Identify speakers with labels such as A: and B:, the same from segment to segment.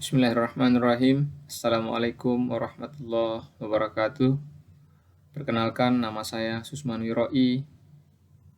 A: Bismillahirrahmanirrahim. Assalamualaikum warahmatullahi wabarakatuh. Perkenalkan, nama saya Susman Wiroi,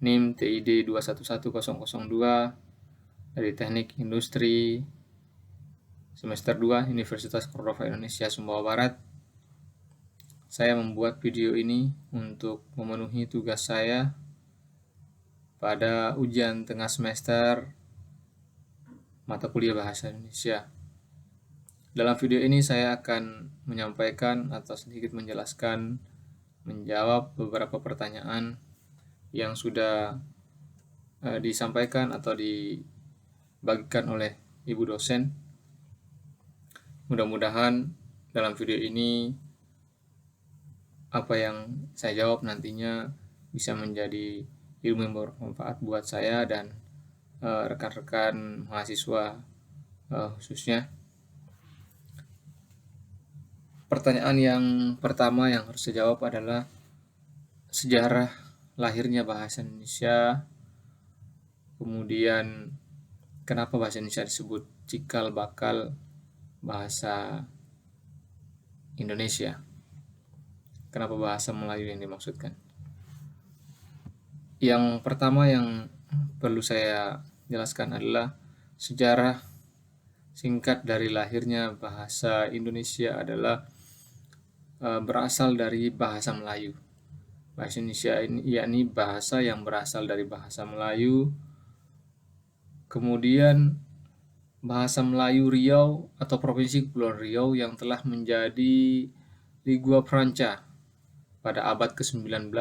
A: NIM TID 211002 dari Teknik Industri semester 2 Universitas Cordova Indonesia Sumbawa Barat. Saya membuat video ini untuk memenuhi tugas saya pada ujian tengah semester mata kuliah Bahasa Indonesia. Dalam video ini saya akan menyampaikan atau sedikit menjawab beberapa pertanyaan yang sudah disampaikan atau dibagikan oleh Ibu dosen. Mudah-mudahan dalam video ini apa yang saya jawab nantinya bisa menjadi ilmu yang bermanfaat buat saya dan rekan-rekan mahasiswa khususnya. Pertanyaan yang pertama yang harus saya jawab adalah sejarah lahirnya bahasa Indonesia, kemudian kenapa bahasa Indonesia disebut cikal bakal bahasa Indonesia, kenapa bahasa Melayu yang dimaksudkan. Yang pertama yang perlu saya jelaskan adalah sejarah singkat dari lahirnya bahasa Indonesia adalah berasal dari bahasa Melayu. Bahasa Indonesia ini yakni bahasa yang berasal dari bahasa Melayu. Kemudian bahasa Melayu Riau atau Provinsi Kepulauan Riau yang telah menjadi lingua franca pada abad ke-19.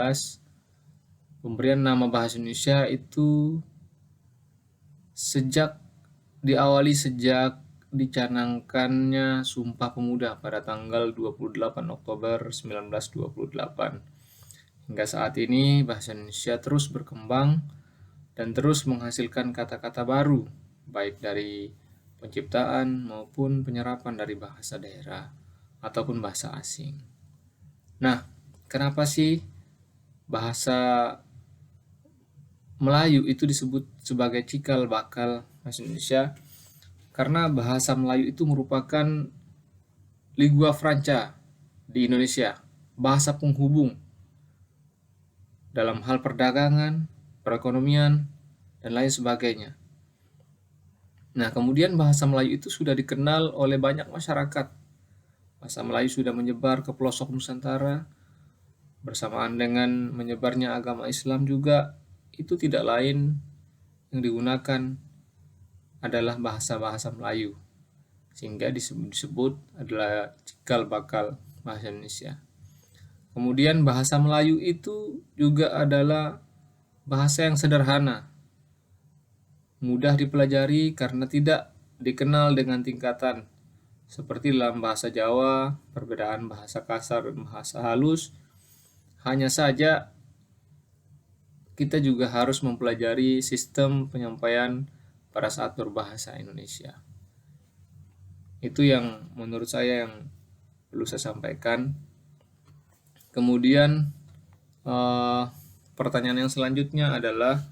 A: Pemberian nama bahasa Indonesia itu diawali sejak dicanangkannya Sumpah Pemuda pada tanggal 28 Oktober 1928. Hingga saat ini bahasa Indonesia terus berkembang dan terus menghasilkan kata-kata baru, baik dari penciptaan maupun penyerapan dari bahasa daerah ataupun bahasa asing. Nah, kenapa sih bahasa Melayu itu disebut sebagai cikal bakal bahasa Indonesia? Karena bahasa Melayu itu merupakan lingua franca di Indonesia, bahasa penghubung dalam hal perdagangan, perekonomian, dan lain sebagainya. Nah, kemudian bahasa Melayu itu sudah dikenal oleh banyak masyarakat. Bahasa Melayu sudah menyebar ke pelosok Nusantara, bersamaan dengan menyebarnya agama Islam juga, itu tidak lain yang digunakan adalah bahasa-bahasa Melayu, sehingga disebut adalah cikal bakal bahasa Indonesia. Kemudian bahasa Melayu itu juga adalah bahasa yang sederhana, mudah dipelajari karena tidak dikenal dengan tingkatan seperti dalam bahasa Jawa, perbedaan bahasa kasar dan bahasa halus. Hanya saja kita juga harus mempelajari sistem penyampaian pada saat berbahasa Indonesia. Itu yang menurut saya yang perlu saya sampaikan. Kemudian pertanyaan yang selanjutnya adalah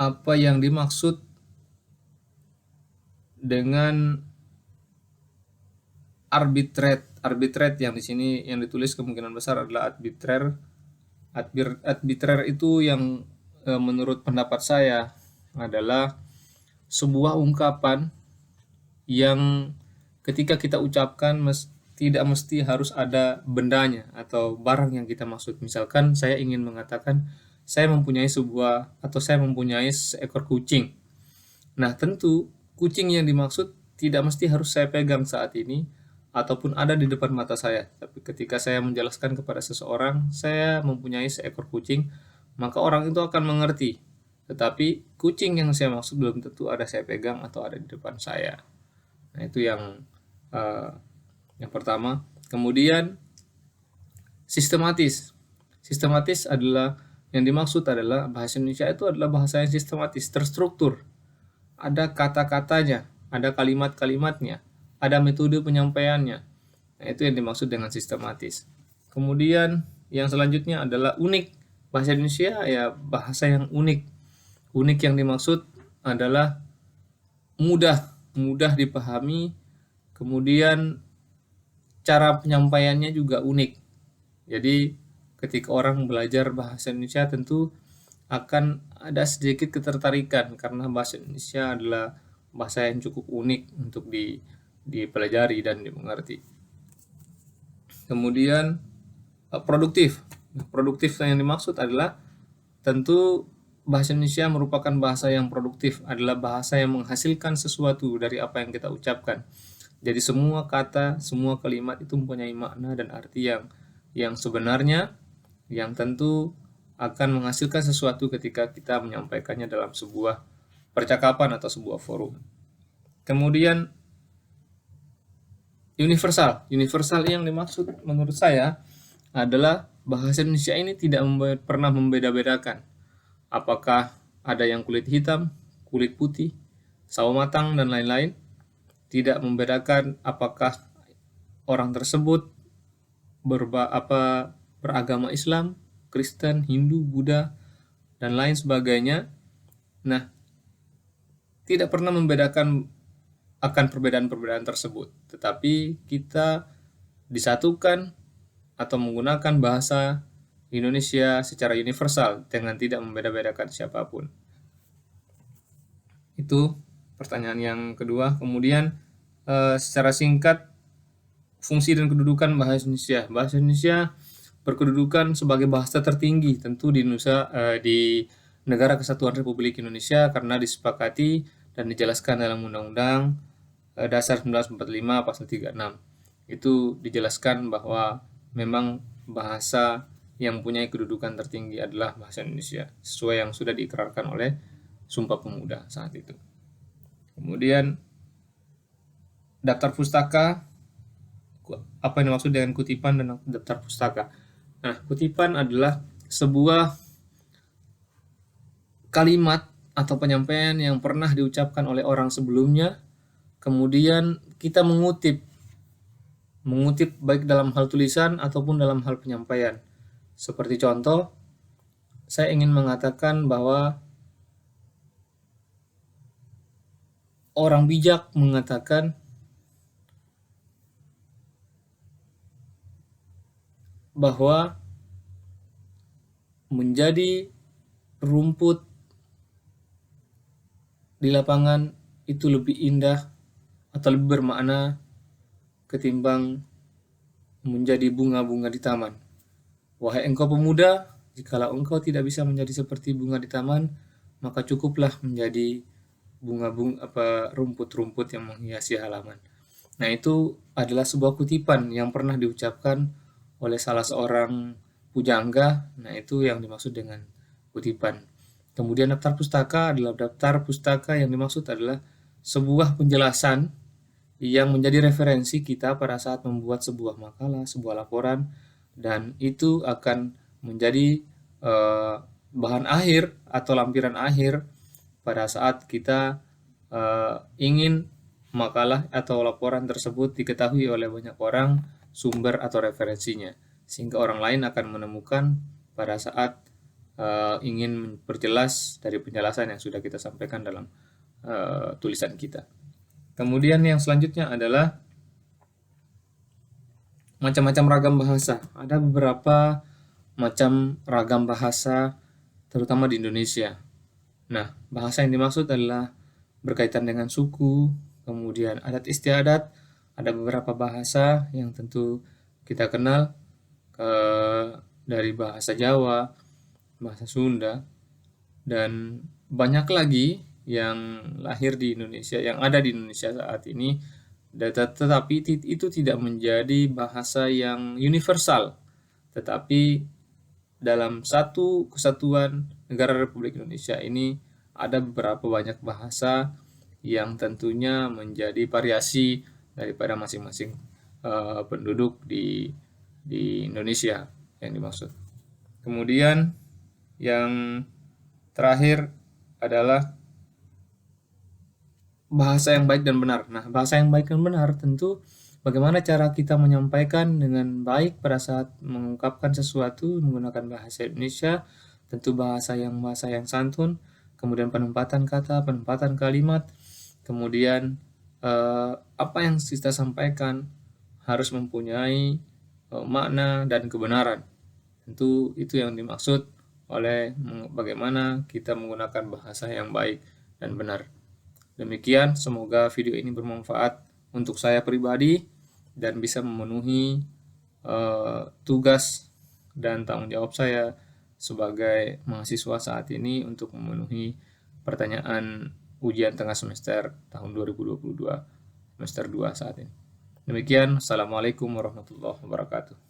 A: apa yang dimaksud dengan arbitrate? Arbitrate yang di sini yang ditulis kemungkinan besar adalah arbitrer. Arbitrer itu yang menurut pendapat saya adalah sebuah ungkapan yang ketika kita ucapkan tidak mesti harus ada bendanya atau barang yang kita maksud. Misalkan saya ingin mengatakan saya mempunyai seekor kucing. Nah, tentu kucing yang dimaksud tidak mesti harus saya pegang saat ini ataupun ada di depan mata saya. Tapi ketika saya menjelaskan kepada seseorang, saya mempunyai seekor kucing, maka orang itu akan mengerti. Tetapi kucing yang saya maksud belum tentu ada saya pegang atau ada di depan saya. Nah, itu yang pertama. Kemudian sistematis. Sistematis adalah yang dimaksud adalah bahasa Indonesia itu adalah bahasa yang sistematis, terstruktur. Ada kata-katanya, ada kalimat-kalimatnya, ada metode penyampaiannya. Nah, itu yang dimaksud dengan sistematis. Kemudian yang selanjutnya adalah unik. Bahasa Indonesia ya bahasa yang unik. Unik yang dimaksud adalah mudah dipahami, kemudian cara penyampaiannya juga unik. Jadi ketika orang belajar bahasa Indonesia tentu akan ada sedikit ketertarikan karena bahasa Indonesia adalah bahasa yang cukup unik untuk dipelajari dan dimengerti. Kemudian produktif. Produktif yang dimaksud adalah tentu bahasa Indonesia merupakan bahasa yang produktif, adalah bahasa yang menghasilkan sesuatu dari apa yang kita ucapkan. Jadi semua kata, semua kalimat itu mempunyai makna dan arti yang sebenarnya, yang tentu akan menghasilkan sesuatu ketika kita menyampaikannya dalam sebuah percakapan atau sebuah forum. Kemudian universal. Universal yang dimaksud menurut saya adalah bahasa Indonesia ini tidak pernah membeda-bedakan. Apakah ada yang kulit hitam, kulit putih, sawo matang, dan lain-lain. Tidak membedakan apakah orang tersebut beragama Islam, Kristen, Hindu, Buddha, dan lain sebagainya. Nah, tidak pernah membedakan akan perbedaan-perbedaan tersebut, tetapi kita disatukan atau menggunakan bahasa Indonesia secara universal dengan tidak membeda-bedakan siapapun. Itu pertanyaan yang kedua. Kemudian secara singkat, fungsi dan kedudukan bahasa Indonesia. Bahasa Indonesia berkedudukan sebagai bahasa tertinggi tentu di Indonesia, di Negara Kesatuan Republik Indonesia karena disepakati dan dijelaskan dalam Undang-Undang Dasar 1945 Pasal 36. Itu dijelaskan bahwa memang bahasa yang mempunyai kedudukan tertinggi adalah bahasa Indonesia, sesuai yang sudah diikrarkan oleh Sumpah Pemuda saat itu. Kemudian daftar pustaka, apa yang dimaksud dengan kutipan dan daftar pustaka? Nah, kutipan adalah sebuah kalimat atau penyampaian yang pernah diucapkan oleh orang sebelumnya, kemudian kita mengutip baik dalam hal tulisan ataupun dalam hal penyampaian. Seperti contoh, saya ingin mengatakan bahwa orang bijak mengatakan bahwa menjadi rumput di lapangan itu lebih indah atau lebih bermakna ketimbang menjadi bunga-bunga di taman. Wahai engkau pemuda, jikalau engkau tidak bisa menjadi seperti bunga di taman, maka cukuplah menjadi rumput-rumput yang menghiasi halaman. Nah, itu adalah sebuah kutipan yang pernah diucapkan oleh salah seorang pujangga. Nah, itu yang dimaksud dengan kutipan. Kemudian daftar pustaka adalah daftar pustaka yang dimaksud adalah sebuah penjelasan yang menjadi referensi kita pada saat membuat sebuah makalah, sebuah laporan, dan itu akan menjadi bahan akhir atau lampiran akhir pada saat kita ingin makalah atau laporan tersebut diketahui oleh banyak orang sumber atau referensinya, sehingga orang lain akan menemukan pada saat ingin memperjelas dari penjelasan yang sudah kita sampaikan dalam tulisan kita. Kemudian yang selanjutnya adalah macam-macam ragam bahasa. Ada beberapa macam ragam bahasa, terutama di Indonesia. Nah, bahasa yang dimaksud adalah berkaitan dengan suku, kemudian adat istiadat. Ada beberapa bahasa yang tentu kita kenal dari bahasa Jawa, bahasa Sunda, dan banyak lagi yang lahir di Indonesia, yang ada di Indonesia saat ini, tetapi itu tidak menjadi bahasa yang universal, tetapi dalam satu kesatuan negara Republik Indonesia ini ada beberapa banyak bahasa yang tentunya menjadi variasi daripada masing-masing penduduk di Indonesia yang dimaksud. Kemudian yang terakhir adalah bahasa yang baik dan benar. Nah, bahasa yang baik dan benar tentu bagaimana cara kita menyampaikan dengan baik pada saat mengungkapkan sesuatu menggunakan bahasa Indonesia, tentu bahasa yang santun, kemudian penempatan kata, penempatan kalimat, kemudian apa yang kita sampaikan harus mempunyai makna dan kebenaran. Tentu itu yang dimaksud oleh bagaimana kita menggunakan bahasa yang baik dan benar. Demikian, semoga video ini bermanfaat untuk saya pribadi dan bisa memenuhi tugas dan tanggung jawab saya sebagai mahasiswa saat ini untuk memenuhi pertanyaan ujian tengah semester tahun 2022 semester 2 saat ini. Demikian, Assalamualaikum warahmatullahi wabarakatuh.